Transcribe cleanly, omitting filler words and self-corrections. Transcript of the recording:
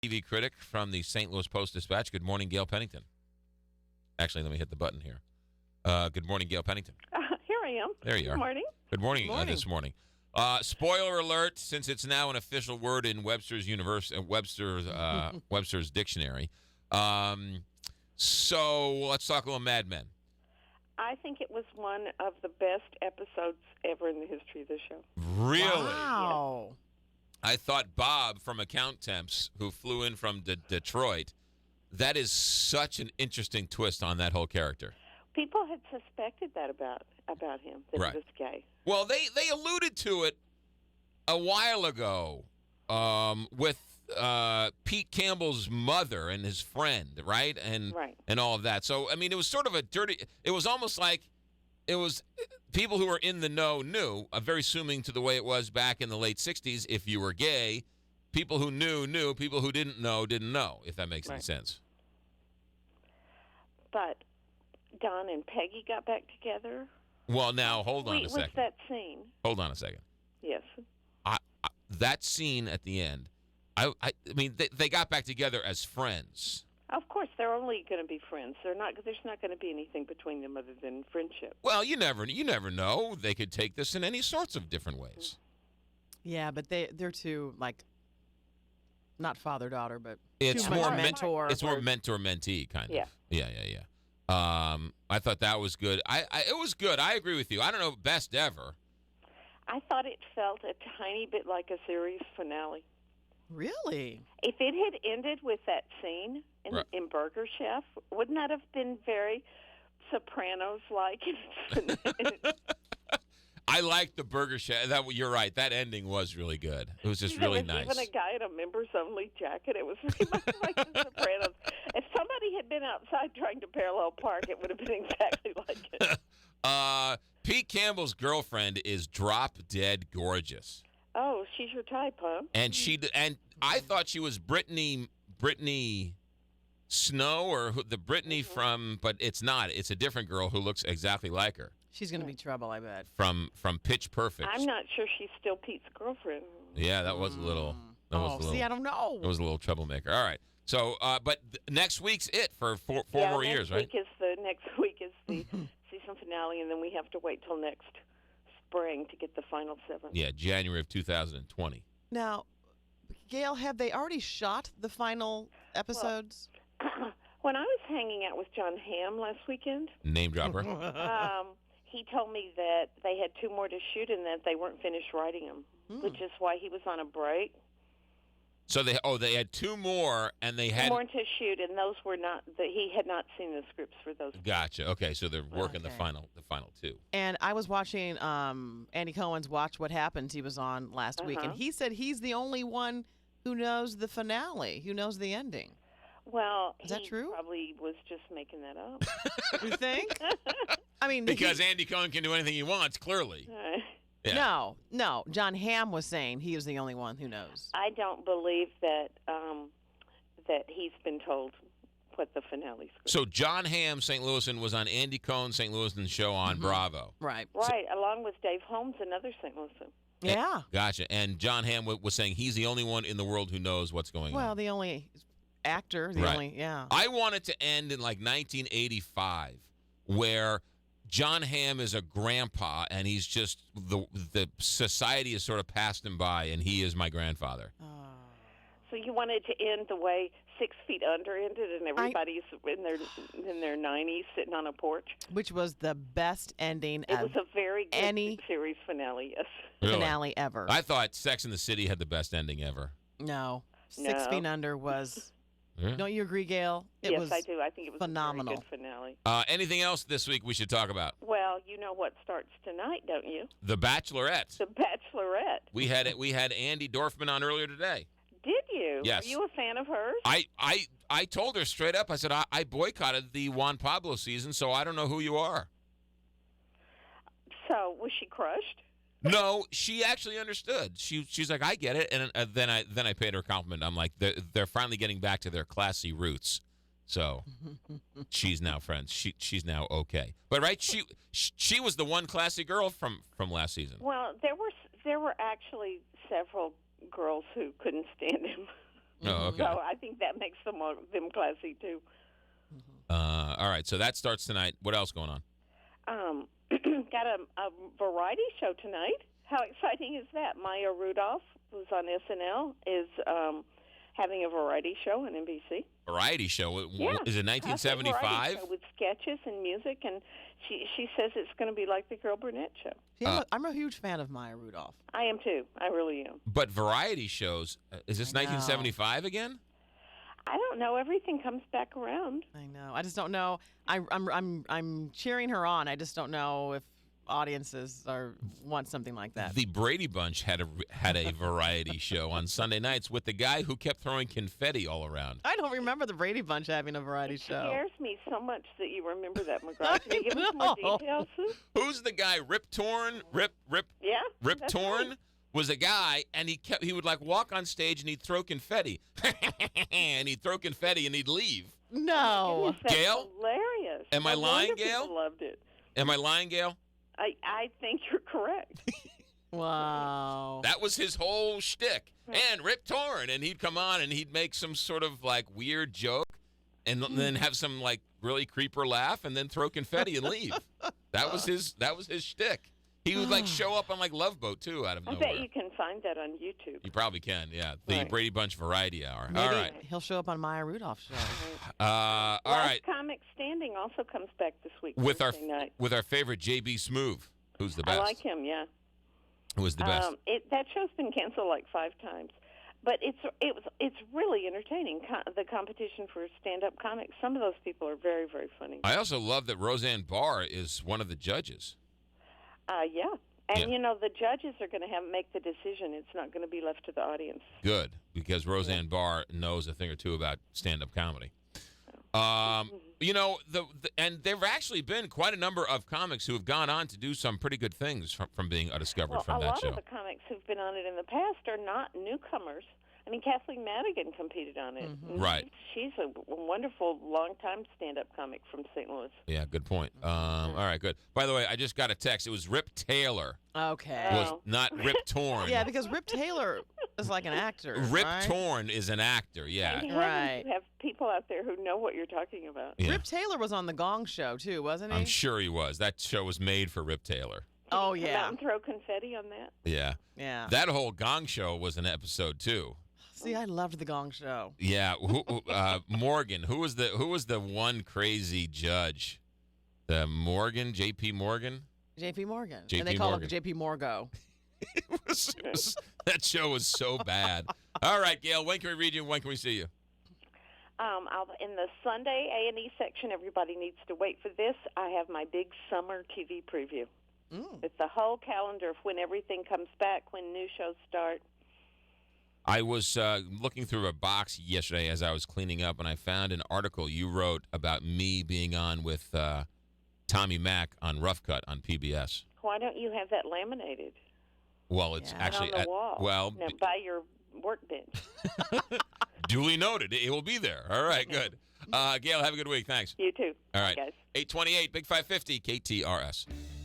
TV critic from the St. Louis Post-Dispatch. Good morning, Gail Pennington. Actually, let me hit the button here. Good morning, Gail Pennington. Here I am. There you are. Good morning. Good morning, this morning. Spoiler alert, since it's now an official word in Webster's Webster's dictionary. So let's talk a little Mad Men. I think it was one of the best episodes ever in the history of the show. Really? Wow. Yes. I thought Bob from Account Temps, who flew in from Detroit, that is such an interesting twist on that whole character. People had suspected that about him, that Right. he was gay. Well, they alluded to it a while ago with Pete Campbell's mother and his friend, right? And all of that. So, I mean, it was sort of a dirty – it was almost like it was people who were in the know knew, very assuming to the way it was back in the late 60s, if you were gay, people who knew, people who didn't know, if that makes any sense. But Don and Peggy got back together. Well, now, hold on a second. Was that scene? Hold on a second. Yes. That scene at the end, I mean, they got back together as friends. Of course, they're only going to be friends. There's not going to be anything between them other than friendship. Well, you never know. They could take this in any sorts of different ways. Yeah, but they're two, like, not father-daughter, but it's too more much mentor. It's more mentor-mentee kind of. Yeah. Yeah. I thought that was good. It was good. I agree with you. I don't know, best ever. I thought it felt a tiny bit like a series finale. Really? If it had ended with that scene in Burger Chef, wouldn't that have been very Sopranos-like? I liked the Burger Chef. You're right. That ending was really good. It was just really nice. Even a guy in a members-only jacket. It was very much like the Sopranos. If somebody had been outside trying to parallel park, it would have been exactly like it. Pete Campbell's girlfriend is drop-dead gorgeous. Oh, she's your type, huh? And I thought she was Brittany Snow or the Brittany from, but it's not. It's a different girl who looks exactly like her. She's going to be trouble, I bet. From Pitch Perfect. I'm not sure she's still Pete's girlfriend. Yeah, that was a little. See, I don't know. It was a little troublemaker. All right. So, but next week's it for four more years, right? Next week is the season finale, and then we have to wait till next spring to get the final 7. Yeah, January of 2020. Now, Gail, have they already shot the final episodes? Well, when I was hanging out with John Hamm last weekend, Name dropper. he told me that they had 2 more to shoot and that they weren't finished writing them, which is why he was on a break. So they had 2 more, and they had 2 more to shoot, and those were not. He had not seen the scripts for those. Gotcha. Okay, so they're working the final 2. And I was watching Andy Cohen's Watch What Happens. He was on last week, and he said he's the only one who knows the finale, who knows the ending. Well, is that true? Probably was just making that up. You think? I mean, because Andy Cohen can do anything he wants, clearly. Yeah. No. John Hamm was saying he was the only one who knows. I don't believe that that he's been told what the finale is. So John Hamm, St. Louisan, was on Andy Cohen, St. Louisan's show on Bravo. Right. Right, along with Dave Holmes, another St. Louisan. Yeah. Gotcha. And John Hamm was saying he's the only one in the world who knows what's going on. Well, the only actor, yeah. I want it to end in like 1985, where John Hamm is a grandpa, and he's just the society has sort of passed him by, and he is my grandfather. So you wanted to end the way 6 Feet Under ended, and everybody's in their 90s sitting on a porch, which was the best ending. It was a very good series finale. Yes, really? Finale ever. I thought Sex and the City had the best ending ever. No, 6 Feet Under was. Yeah. Don't you agree, Gail? Yes, I do. I think it was phenomenal. A very good finale. Anything else this week we should talk about? Well, you know what starts tonight, don't you? The Bachelorette. The Bachelorette. We had Andy Dorfman on earlier today. Did you? Yes. Are you a fan of hers? I told her straight up. I said I boycotted the Juan Pablo season, so I don't know who you are. So was she crushed? No, she actually understood. She's like, I get it, and then I paid her a compliment. I'm like, they're finally getting back to their classy roots. So she's now friends. She's now okay. But right, she was the one classy girl from last season. Well, there were actually several girls who couldn't stand him. Oh, okay. So I think that makes them classy too. All right, so that starts tonight. What else going on? Got a variety show tonight. How exciting is that? Maya Rudolph, who's on SNL, is having a variety show on NBC. Variety show? Yeah. Is it 1975? With sketches and music, and she says it's going to be like the Girl Burnett show. Yeah, I'm a huge fan of Maya Rudolph. I am too. I really am. But variety shows, is this 1975 again? I don't know. Everything comes back around. I know. I just don't know. I'm cheering her on. I just don't know if audiences want something like that. The Brady Bunch had a variety show on Sunday nights with the guy who kept throwing confetti all around. I don't remember the Brady Bunch having a variety show. It scares me so much that you remember that, McGraw. Can you give us more details? Who's the guy? Rip Torn? Yeah. Rip Torn? Right. Was a guy, and he would like walk on stage and he'd throw confetti, and he'd throw confetti and he'd leave. No, goodness, Gail, hilarious. Am I lying, Gail? People loved it. Am I lying, Gail? I think you're correct. Wow. That was his whole shtick. And Rip Torn, and he'd come on and he'd make some sort of like weird joke, and then have some like really creeper laugh, and then throw confetti and leave. That was his shtick. He would like show up on like Love Boat too out of nowhere. I bet you can find that on YouTube. You probably can, yeah. The Brady Bunch Variety Hour. Maybe all right. He'll show up on Maya Rudolph's show. All right. Comic Standing also comes back this week. With night. With our favorite JB Smoove, who's the best. I like him, yeah. Who was the best? That show's been canceled like 5 times. But it's really entertaining, the competition for stand-up comics. Some of those people are very, very funny. I also love that Roseanne Barr is one of the judges. Yeah. And, you know, the judges are going to make the decision. It's not going to be left to the audience. Good, because Roseanne Barr knows a thing or two about stand-up comedy. You know, and there have actually been quite a number of comics who have gone on to do some pretty good things from being discovered from that show. A lot of the comics who've been on it in the past are not newcomers. I mean, Kathleen Madigan competed on it. Mm-hmm. Right. She's a wonderful, long-time stand-up comic from St. Louis. Yeah, good point. All right, good. By the way, I just got a text. It was Rip Taylor. Okay. It was not Rip Torn. Yeah, because Rip Taylor is like an actor. Rip Torn is an actor, yeah. Right. You have people out there who know what you're talking about. Yeah. Rip Taylor was on The Gong Show, too, wasn't he? I'm sure he was. That show was made for Rip Taylor. Oh, Did he yeah. come out and throw confetti on that? Yeah. Yeah. That whole Gong Show was an episode, too. See, I loved The Gong Show. Yeah, Morgan. Who was the one crazy judge? The Morgan, J.P. Morgan. J.P. Morgan. J.P. And they call Morgan. him J.P. Morgo. That show was so bad. All right, Gail. When can we read you? When can we see you? In the Sunday A&E section, everybody needs to wait for this. I have my big summer TV preview. It's the whole calendar of when everything comes back, when new shows start. I was looking through a box yesterday as I was cleaning up, and I found an article you wrote about me being on with Tommy Mack on Rough Cut on PBS. Why don't you have that laminated? Well, it's actually on the wall. By your workbench. Duly noted. It will be there. All right, good. Gail, have a good week. Thanks. You too. All right, guys. 828, Big 550, KTRS.